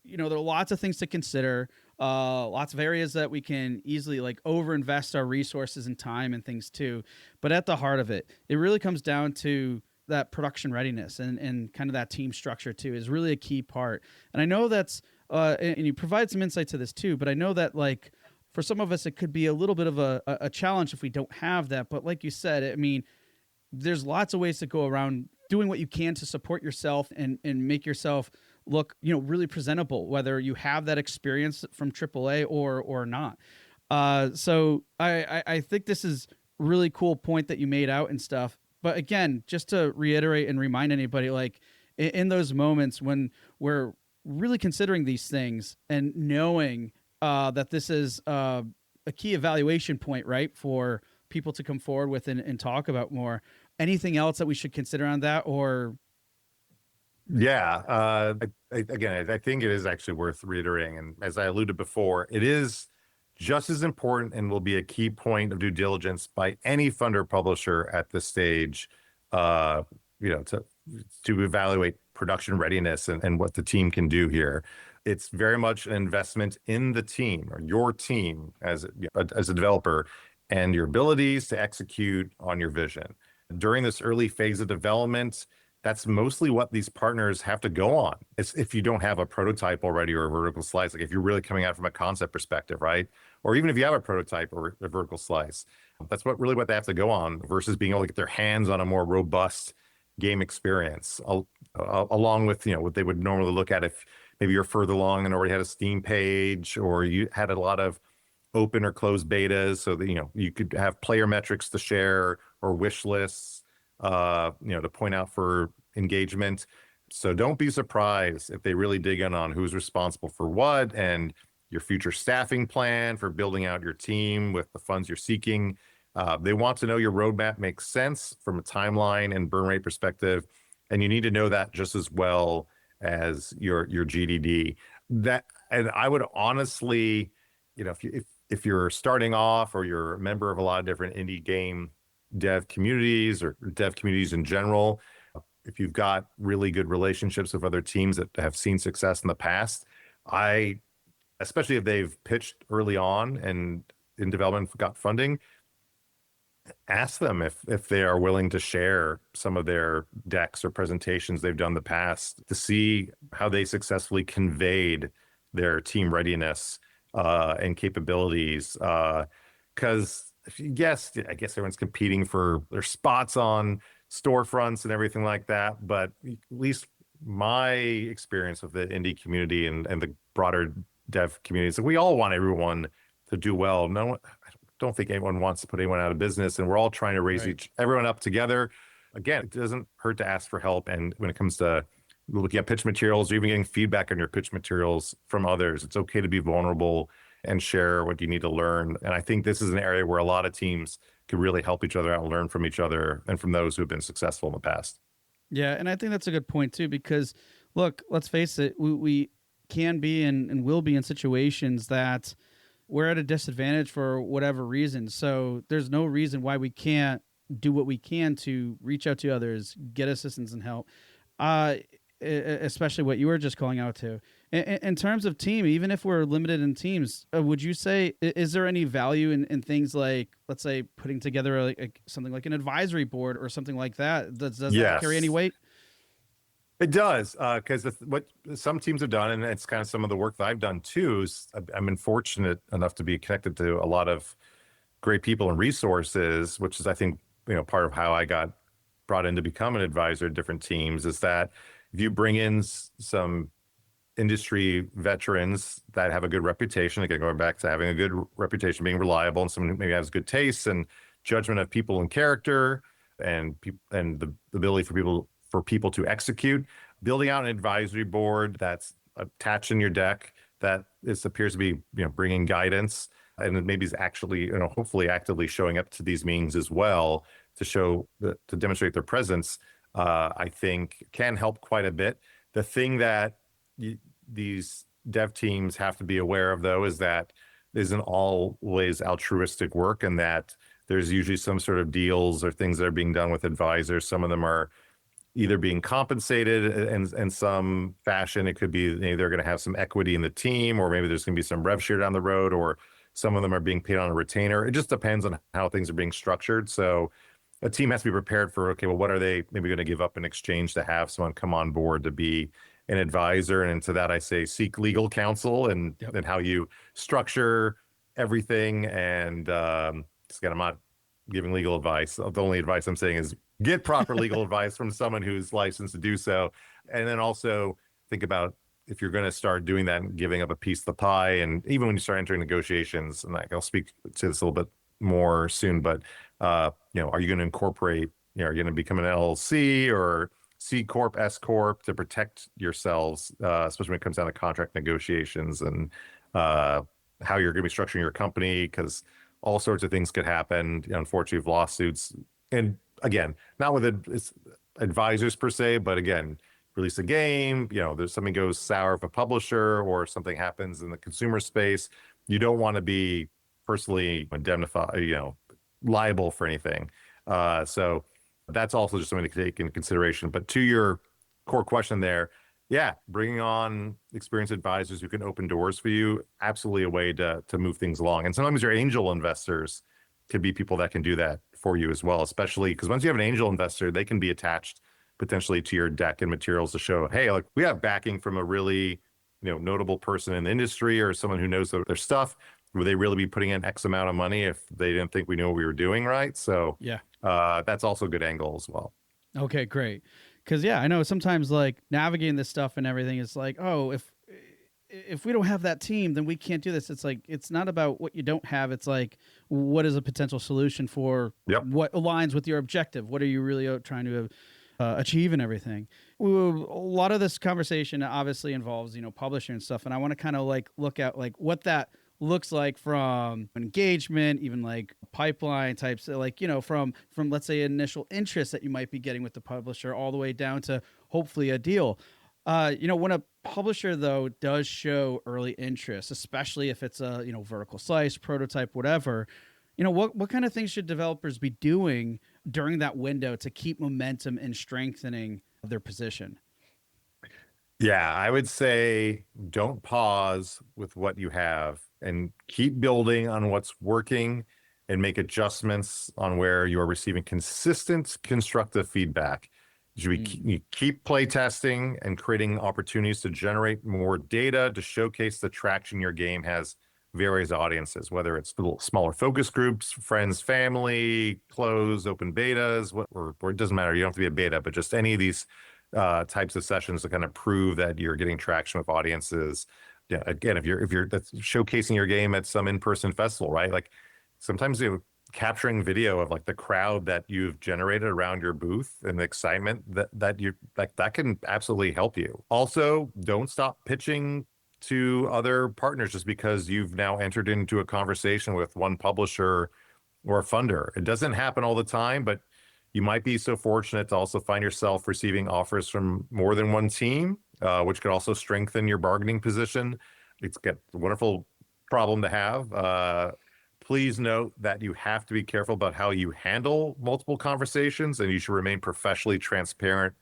are lots of things to consider, lots of areas that we can easily like overinvest our resources and time and things too. But at the heart of it, it really comes down to that production readiness and kind of that team structure too is really a key part. And I know that's, and you provide some insight to this too, but I know that like for some of us, it could be a little bit of a challenge if we don't have that. But like you said, I mean, there's lots of ways to go around doing what you can to support yourself and make yourself look, really presentable, whether you have that experience from AAA or not. So I think this is really cool point that you made out and stuff. But again, just to reiterate and remind anybody, like in those moments when we're really considering these things and knowing that this is a key evaluation point, right, for people to come forward with and talk about more. Anything else that we should consider on that, or? Yeah. Again, I think it is actually worth reiterating. And as I alluded before, it is just as important and will be a key point of due diligence by any funder publisher at this stage, to evaluate production readiness and what the team can do here. It's very much an investment in the team or your team as a developer and your abilities to execute on your vision. During this early phase of development, that's mostly what these partners have to go on. It's if you don't have a prototype already or a vertical slice, like if you're really coming out from a concept perspective, right? Or even if you have a prototype or a vertical slice, that's what they have to go on versus being able to get their hands on a more robust game experience, along with, what they would normally look at if maybe you're further along and already had a Steam page or you had a lot of open or closed betas so that, you could have player metrics to share or wish lists, to point out for engagement. So don't be surprised if they really dig in on who's responsible for what and your future staffing plan for building out your team with the funds you're seeking. They want to know your roadmap makes sense from a timeline and burn rate perspective. And you need to know that just as well as your GDD. And I would honestly, if you're starting off or you're a member of a lot of different indie game dev communities or dev communities in general, if you've got really good relationships with other teams that have seen success in the past, especially if they've pitched early on and in development got funding, ask them if they are willing to share some of their decks or presentations they've done in the past to see how they successfully conveyed their team readiness and capabilities. Because yes, I guess everyone's competing for their spots on storefronts and everything like that. But at least my experience with the indie community and the broader dev community is that we all want everyone to do well. I don't think anyone wants to put anyone out of business, and we're all trying to raise everyone up together. Again, it doesn't hurt to ask for help. And when it comes to looking at pitch materials or even getting feedback on your pitch materials from others, it's okay to be vulnerable and share what you need to learn. And I think this is an area where a lot of teams can really help each other out and learn from each other and from those who have been successful in the past. Yeah, and I think that's a good point too, because look, let's face it, we can be and will be in situations that we're at a disadvantage for whatever reason. So there's no reason why we can't do what we can to reach out to others, get assistance and help, especially what you were just calling out to. In terms of team, even if we're limited in teams, would you say, is there any value in things like, let's say, putting together something like an advisory board or something like that? Does that carry any weight? It does, because what some teams have done, and it's kind of some of the work that I've done too, is I've been fortunate enough to be connected to a lot of great people and resources, which is, I think, part of how I got brought in to become an advisor to different teams, is that if you bring in some industry veterans that have a good reputation, again, going back to having a good reputation, being reliable, and someone who maybe has good taste and judgment of people and character, and the ability for for people to execute. Building out an advisory board that's attached in your deck that appears to be bringing guidance, and it maybe is actually hopefully actively showing up to these meetings as well to demonstrate their presence. I think can help quite a bit. The thing that these dev teams have to be aware of, though, is that it isn't always altruistic work, and that there's usually some sort of deals or things that are being done with advisors. Some of them are either being compensated in some fashion. It could be they're going to have some equity in the team, or maybe there's going to be some rev share down the road, or some of them are being paid on a retainer. It just depends on how things are being structured. So a team has to be prepared for, okay, well, what are they maybe going to give up in exchange to have someone come on board to be an advisor? And to that, I say seek legal counsel and how you structure everything. And again, I'm not giving legal advice. The only advice I'm saying is get proper legal advice from someone who's licensed to do so. And then also think about, if you're going to start doing that and giving up a piece of the pie, and even when you start entering negotiations, and I'll speak to this a little bit more soon, but are you going to incorporate, are you going to become an LLC or C Corp, S Corp to protect yourselves, especially when it comes down to contract negotiations and how you're going to be structuring your company, because all sorts of things could happen, unfortunately, with lawsuits. And again, not with advisors per se, but again, release a game, there's something goes sour with a publisher, or something happens in the consumer space. You don't want to be personally indemnified, liable for anything. So that's also just something to take into consideration. But to your core question there, bringing on experienced advisors who can open doors for you, absolutely a way to move things along. And sometimes your angel investors could be people that can do that for you as well, especially because once you have an angel investor, they can be attached potentially to your deck and materials to show, hey, like, we have backing from a really notable person in the industry, or someone who knows their stuff. Would they really be putting in X amount of money if they didn't think we knew what we were doing, right? So that's also a good angle as well. Okay, great. Because I know sometimes like navigating this stuff and everything is like, oh, if we don't have that team, then we can't do this. It's like, it's not about what you don't have. It's like, what is a potential solution for what aligns with your objective? What are you really trying to achieve and everything? A lot of this conversation obviously involves, publisher and stuff. And I want to kind of like look at like what that looks like from engagement, even like pipeline types, like, from let's say initial interest that you might be getting with the publisher, all the way down to hopefully a deal. When a publisher though does show early interest, especially if it's a, vertical slice, prototype, whatever, what kind of things should developers be doing during that window to keep momentum and strengthening their position? Yeah, I would say don't pause with what you have, and keep building on what's working, and make adjustments on where you are receiving consistent constructive feedback. You keep play testing and creating opportunities to generate more data to showcase the traction your game has various audiences, whether it's little smaller focus groups, friends, family, closed, open betas, or it doesn't matter. You don't have to be a beta, but just any of these types of sessions to kind of prove that you're getting traction with audiences. Yeah, again, if you're that's showcasing your game at some in-person festival, right? Like sometimes capturing video of like the crowd that you've generated around your booth and the excitement that you like, that can absolutely help you. Also, don't stop pitching to other partners just because you've now entered into a conversation with one publisher or a funder. It doesn't happen all the time, but you might be so fortunate to also find yourself receiving offers from more than one team, which could also strengthen your bargaining position. It's a wonderful problem to have. Please note that you have to be careful about how you handle multiple conversations, and you should remain professionally transparent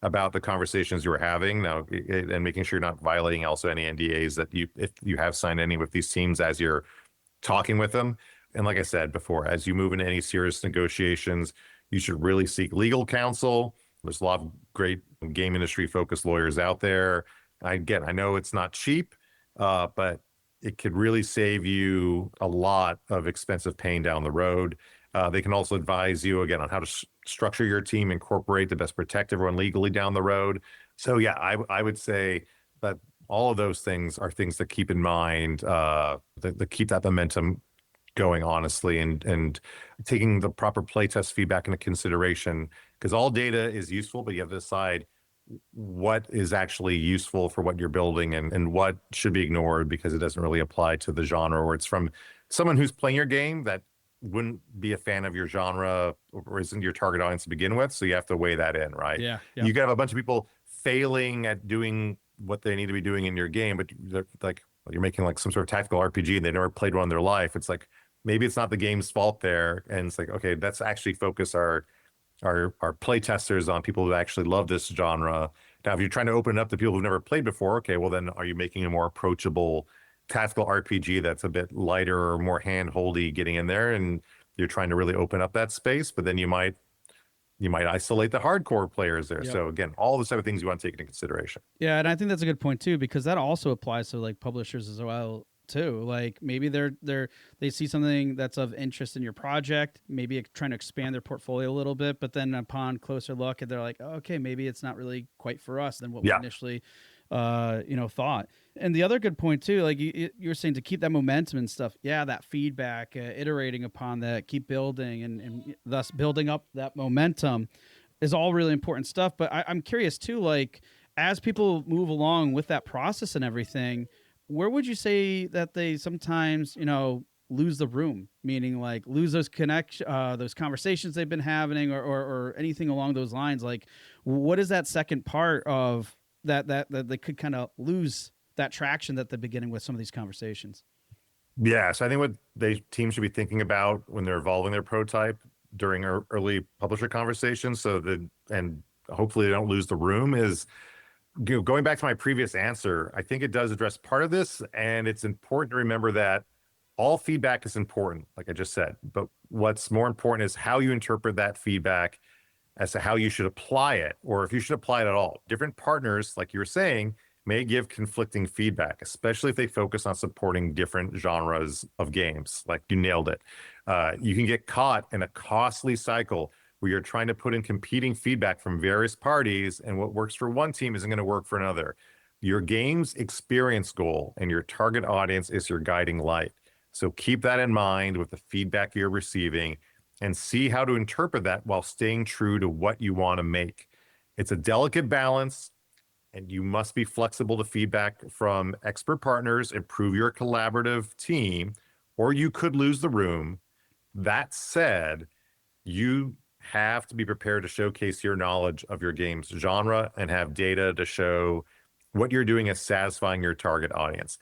about the conversations you are having now, and making sure you're not violating also any NDAs that if you have signed any with these teams as you're talking with them. And like I said before, as you move into any serious negotiations, you should really seek legal counsel. There's a lot of great game industry focused lawyers out there. I know it's not cheap, but it could really save you a lot of expensive pain down the road. They can also advise you again on how to structure your team, incorporate to best protect everyone legally down the road. So yeah, I would say that all of those things are things to keep in mind, that keep that momentum going honestly, and taking the proper playtest feedback into consideration because all data is useful, but you have to decide what is actually useful for what you're building and what should be ignored because it doesn't really apply to the genre, or it's from someone who's playing your game that wouldn't be a fan of your genre or isn't your target audience to begin with. So you have to weigh that in, right? Yeah. Yeah. You can have a bunch of people failing at doing what they need to be doing in your game, but like you're making like some sort of tactical RPG and they never played one in their life. It's like maybe it's not the game's fault there, and it's like, okay, let's actually focus our play testers on people who actually love this genre. Now, if you're trying to open it up to people who've never played before, okay, well then are you making a more approachable tactical RPG that's a bit lighter or more hand-holdy getting in there, and you're trying to really open up that space, but then you might isolate the hardcore players there. Yep. So again, all the type of things you want to take into consideration. Yeah, and I think that's a good point too, because that also applies to like publishers as well too. Like maybe they see something that's of interest in your project, maybe trying to expand their portfolio a little bit, but then upon closer look, they're like, oh, okay, maybe it's not really quite for us than what we initially thought. And the other good point too, like you were saying, to keep that momentum and stuff. Yeah, that feedback, iterating upon that, keep building and thus building up that momentum is all really important stuff. But I'm curious too, like as people move along with that process and everything, where would you say that they sometimes, lose the room? Meaning like lose those those conversations they've been having or anything along those lines. Like what is that second part of that they could kind of lose that traction at the beginning with some of these conversations? Yeah, so I think what teams should be thinking about when they're evolving their prototype during early publisher conversations, and hopefully they don't lose the room, is going back to my previous answer. I think it does address part of this, and it's important to remember that all feedback is important, like I just said, but what's more important is how you interpret that feedback as to how you should apply it, or if you should apply it at all. Different partners, like you were saying, may give conflicting feedback, especially if they focus on supporting different genres of games. Like you nailed it. You can get caught in a costly cycle where you're trying to put in competing feedback from various parties, and what works for one team isn't going to work for another. Your game's experience goal and your target audience is your guiding light. So keep that in mind with the feedback you're receiving and see how to interpret that while staying true to what you want to make. It's a delicate balance, and you must be flexible to feedback from expert partners, improve your collaborative team, or you could lose the room. That said, you have to be prepared to showcase your knowledge of your game's genre and have data to show what you're doing is satisfying your target audience.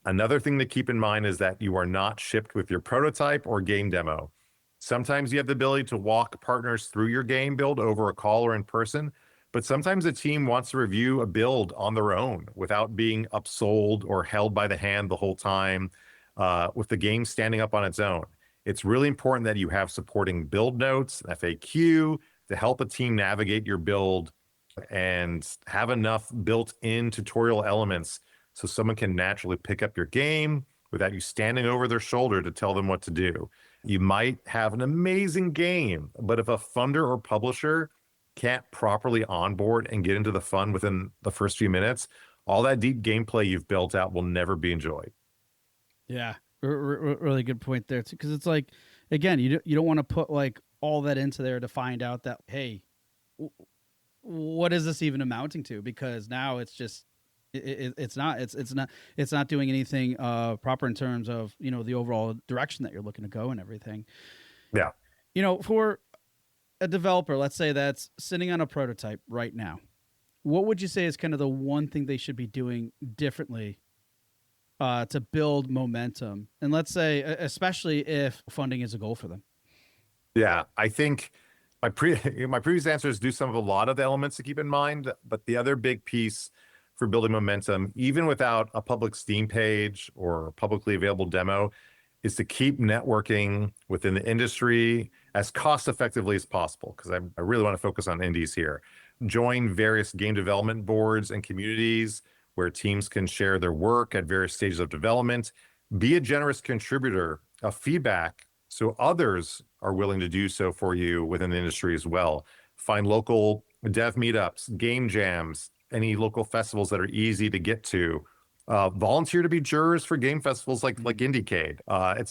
Another thing to keep in mind is that you are not shipped with your prototype or game demo. Sometimes you have the ability to walk partners through your game build over a call or in person, but sometimes a team wants to review a build on their own without being upsold or held by the hand the whole time, with the game standing up on its own. It's really important that you have supporting build notes, FAQ, to help a team navigate your build and have enough built-in tutorial elements so someone can naturally pick up your game without you standing over their shoulder to tell them what to do. You might have an amazing game, but if a funder or publisher can't properly onboard and get into the fun within the first few minutes, all that deep gameplay you've built out will never be enjoyed. Yeah, really good point there too, because it's like, again, you don't want to put like all that into there to find out that, hey, what is this even amounting to? Because now it's just it's not doing anything proper in terms of the overall direction that you're looking to go and everything. Yeah. For a developer, let's say that's sitting on a prototype right now, what would you say is kind of the one thing they should be doing differently to build momentum? And let's say, especially if funding is a goal for them. Yeah, I think my previous answers do some of a lot of the elements to keep in mind, but the other big piece for building momentum, even without a public Steam page or publicly available demo, is to keep networking within the industry as cost effectively as possible, because I really want to focus on indies here. Join various game development boards and communities where teams can share their work at various stages of development. Be a generous contributor of feedback so others are willing to do so for you within the industry as well. Find local dev meetups, game jams, any local festivals that are easy to get to, volunteer to be jurors for game festivals like Indiecade.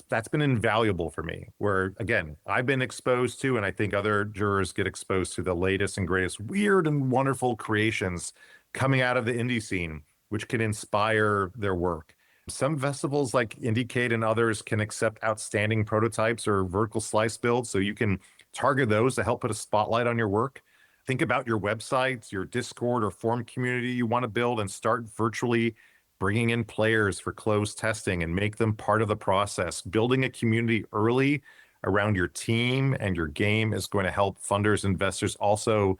That's been invaluable for me. Where again, I've been exposed to, and I think other jurors get exposed to the latest and greatest weird and wonderful creations coming out of the indie scene, which can inspire their work. Some festivals like Indiecade and others can accept outstanding prototypes or vertical slice builds, so you can target those to help put a spotlight on your work. Think about your websites, your Discord or forum community you want to build, and start virtually bringing in players for closed testing and make them part of the process. Building a community early around your team and your game is going to help funders, investors also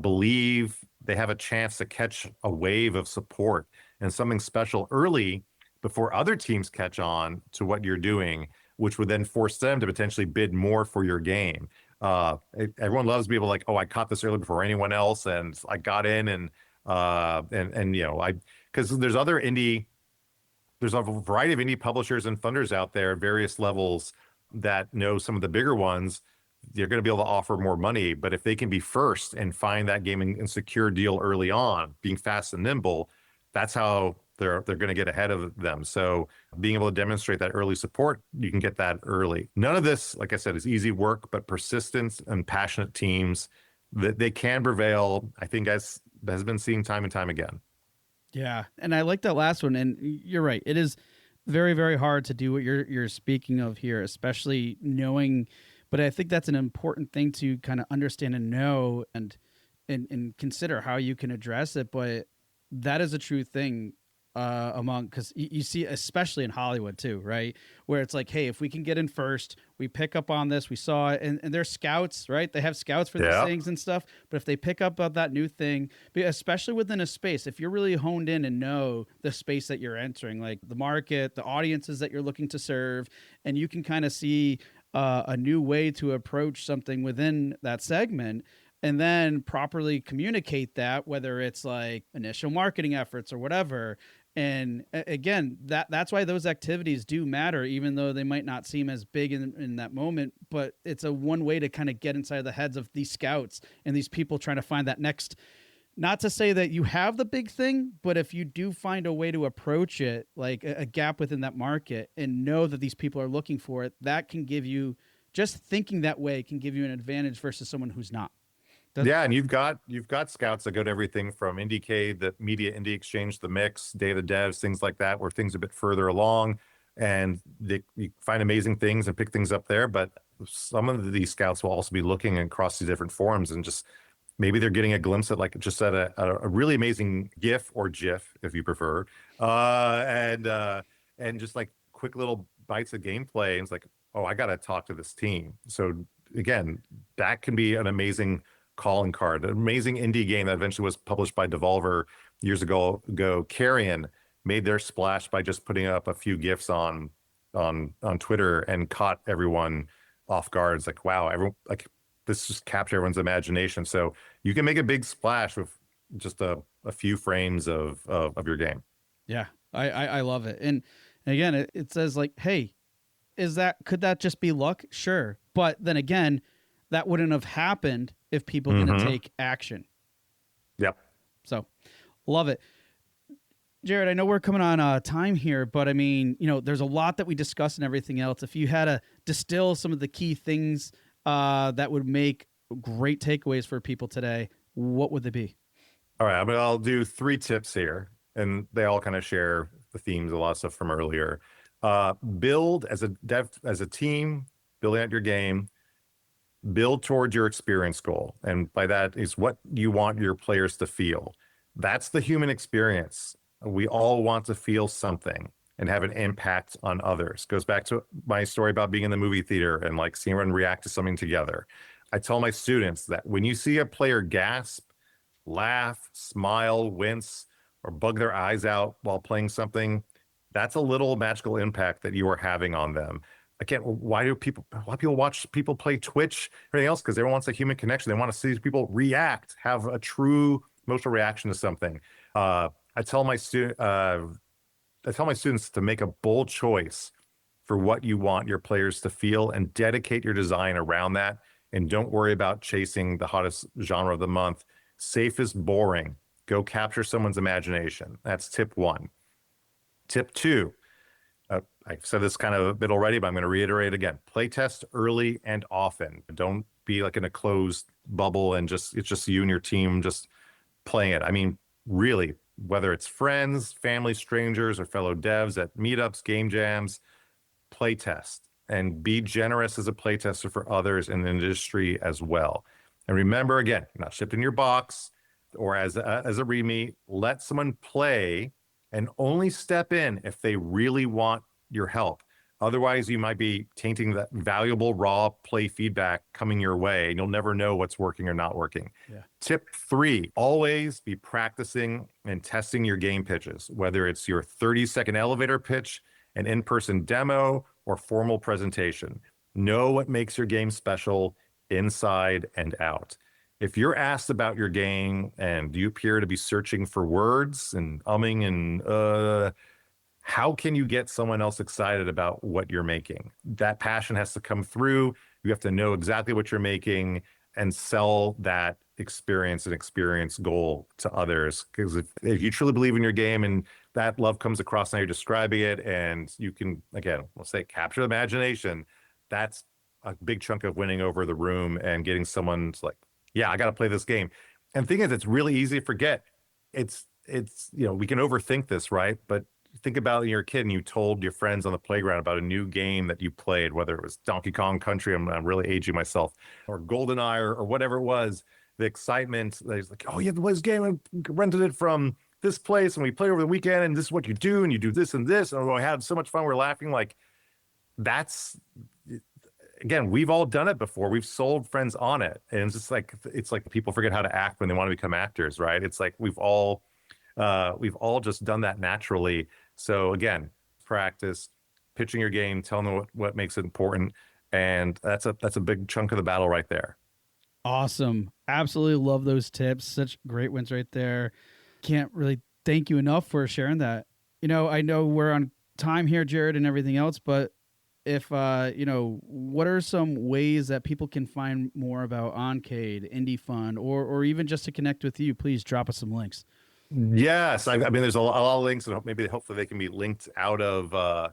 believe they have a chance to catch a wave of support and something special early before other teams catch on to what you're doing, which would then force them to potentially bid more for your game. Everyone loves to be able to like, oh, I caught this early before anyone else, and I got in, and because there's a variety of indie publishers and funders out there at various levels that know some of the bigger ones. They're going to be able to offer more money, but if they can be first and find that game and secure deal early on, being fast and nimble, that's how they're going to get ahead of them. So being able to demonstrate that early support, you can get that early. None of this, like I said, is easy work, but persistence and passionate teams, that they can prevail. I think as has been seen time and time again. Yeah, and I like that last one. And you're right; it is very, very hard to do what you're speaking of here, especially knowing. But I think that's an important thing to kind of understand and know, and consider how you can address it. But that is a true thing because you see, especially in Hollywood too, right? Where it's like, hey, if we can get in first, we pick up on this, we saw it, and they're scouts, right? They have scouts for these things and stuff. But if they pick up on that new thing, especially within a space, if you're really honed in and know the space that you're entering, like the market, the audiences that you're looking to serve, and you can kind of see a new way to approach something within that segment, and then properly communicate that, whether it's like initial marketing efforts or whatever. And again, that's why those activities do matter, even though they might not seem as big in that moment. But it's a one way to kind of get inside the heads of these scouts and these people trying to find that next. Not to say that you have the big thing, but if you do find a way to approach it, like a gap within that market, and know that these people are looking for it, that can give you, just thinking that way can give you an advantage versus someone who's not. Yeah, and you've got scouts that go to everything from Indiecade, the Media Indie Exchange, the Mix, Day of the Devs, things like that, where things are a bit further along, and you find amazing things and pick things up there. But some of these scouts will also be looking across these different forums, and just maybe they're getting a glimpse at like just at a really amazing GIF or GIF, if you prefer, and just like quick little bites of gameplay, and it's like, oh, I got to talk to this team. So again, that can be an amazing calling card. An amazing indie game that eventually was published by Devolver years ago. Carrion made their splash by just putting up a few GIFs on Twitter and caught everyone off guard. It's like, wow, everyone, like, this just captured everyone's imagination. So you can make a big splash with just a few frames of your game. Yeah, I love it. And again, it says like, hey, could that just be luck? Sure. But then again, that wouldn't have happened if people didn't take action. Yep. So love it. Jared, I know we're coming on time here, but I mean, there's a lot that we discussed and everything else. If you had to distill some of the key things that would make great takeaways for people today, what would they be? All right. I'll do 3 tips here, and they all kind of share the themes, a lot of stuff from earlier. Build as a team, building out your game. Build towards your experience goal. And by that is what you want your players to feel. That's the human experience. We all want to feel something and have an impact on others. Goes back to my story about being in the movie theater and like seeing everyone react to something together. I tell my students that when you see a player gasp, laugh, smile, wince, or bug their eyes out while playing something, that's a little magical impact that you are having on them. Why do people watch people play Twitch or anything else? Because everyone wants a human connection. They want to see people react, have a true emotional reaction to something. I tell my students to make a bold choice for what you want your players to feel and dedicate your design around that. And don't worry about chasing the hottest genre of the month. Safe is boring. Go capture someone's imagination. That's tip 1. Tip two, I've said this kind of a bit already, but I'm going to reiterate again. Play test early and often. Don't be like in a closed bubble and it's just you and your team just playing it. I mean, really, whether it's friends, family, strangers, or fellow devs at meetups, game jams, play test and be generous as a play tester for others in the industry as well. And remember, again, you're not shipped in your box or as a README. Let someone play and only step in if they really want your help. Otherwise, you might be tainting that valuable raw play feedback coming your way, and you'll never know what's working or not working. Yeah. Tip three, always be practicing and testing your game pitches, whether it's your 30-second elevator pitch, an in-person demo, or formal presentation. Know what makes your game special inside and out. If you're asked about your game and you appear to be searching for words and umming and how can you get someone else excited about what you're making? That passion has to come through. You have to know exactly what you're making and sell that experience and experience goal to others. Because if you truly believe in your game and that love comes across now you're describing it and you can, again, we'll say capture the imagination, that's a big chunk of winning over the room and getting someone to like, yeah, I got to play this game. And the thing is, it's really easy to forget. It's, we can overthink this, right? But think about when you're a kid and you told your friends on the playground about a new game that you played, whether it was Donkey Kong Country, I'm really aging myself, or GoldenEye or whatever it was, the excitement, there's like, oh, you have to play this game, I rented it from this place and we played over the weekend and this is what you do and you do this and this. And we had so much fun, we're laughing. Like that's, again, we've all done it before. We've sold friends on it. And it's just like, people forget how to act when they want to become actors, right? It's like we've all just done that naturally. So again, practice pitching your game, telling them what makes it important. And that's a big chunk of the battle right there. Awesome. Absolutely love those tips. Such great ones right there. Can't really thank you enough for sharing that. I know we're on time here, Jared, and everything else, but if, what are some ways that people can find more about Oncade, Indie Fund, or even just to connect with you? Please drop us some links. Yes, I mean, there's a lot of links, and hopefully they can be linked out of the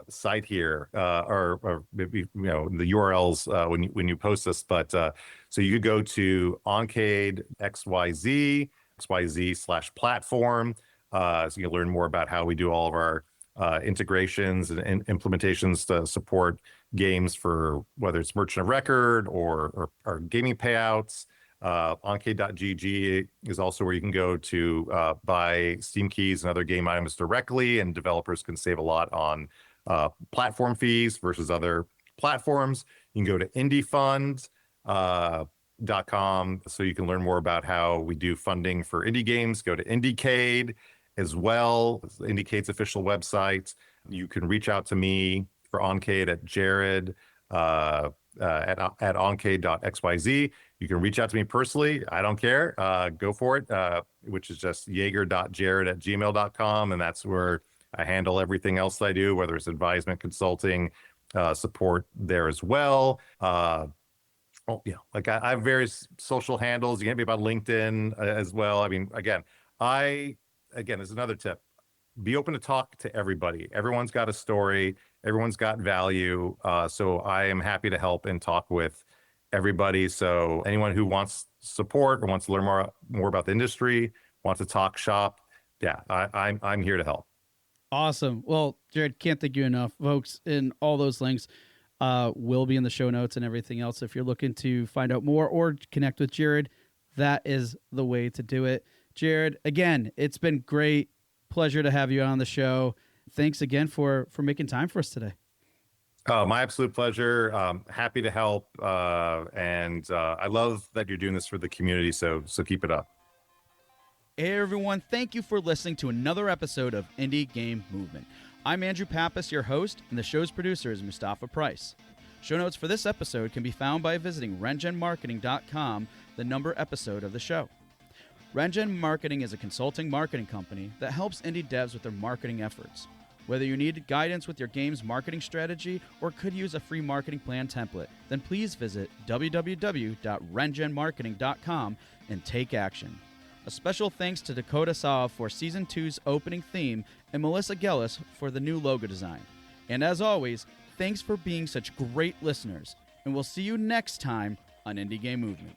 site here, or maybe the URLs when you post this. But so you could go to Oncade XYZ/platform, so you can learn more about how we do all of our integrations and implementations to support games for whether it's merchant of record or gaming payouts. Oncade.gg is also where you can go to buy Steam keys and other game items directly, and developers can save a lot on platform fees versus other platforms. You can go to indiefund.com so you can learn more about how we do funding for indie games. Go to Indiecade as well, Indiecade's official website. You can reach out to me for Oncade at Jared at oncade.xyz. You can reach out to me personally. I don't care. Go for it, which is just yeager.jared@gmail.com. And that's where I handle everything else that I do, whether it's advisement, consulting, support there as well. I have various social handles. You can hit me about LinkedIn as well. I mean, again, there's another tip. Be open to talk to everybody. Everyone's got a story. Everyone's got value. So I am happy to help and talk with everybody. So anyone who wants support or wants to learn more about the industry, wants to talk shop, yeah, I'm here to help. Awesome. Well, Jared, can't thank you enough, folks. And all those links will be in the show notes and everything else. If you're looking to find out more or connect with Jared, that is the way to do it. Jared, again, it's been great. Pleasure to have you on the show. Thanks again for making time for us today. Oh, my absolute pleasure. Happy to help. And I love that you're doing this for the community. So keep it up. Hey, everyone. Thank you for listening to another episode of Indie Game Movement. I'm Andrew Pappas, your host, and the show's producer is Mustafa Price. Show notes for this episode can be found by visiting rengenmarketing.com, the number episode of the show. Rengen Marketing is a consulting marketing company that helps indie devs with their marketing efforts. Whether you need guidance with your game's marketing strategy or could use a free marketing plan template, then please visit www.rengenmarketing.com and take action. A special thanks to Dakota Saw for Season 2's opening theme and Melissa Gellis for the new logo design. And as always, thanks for being such great listeners, and we'll see you next time on Indie Game Movement.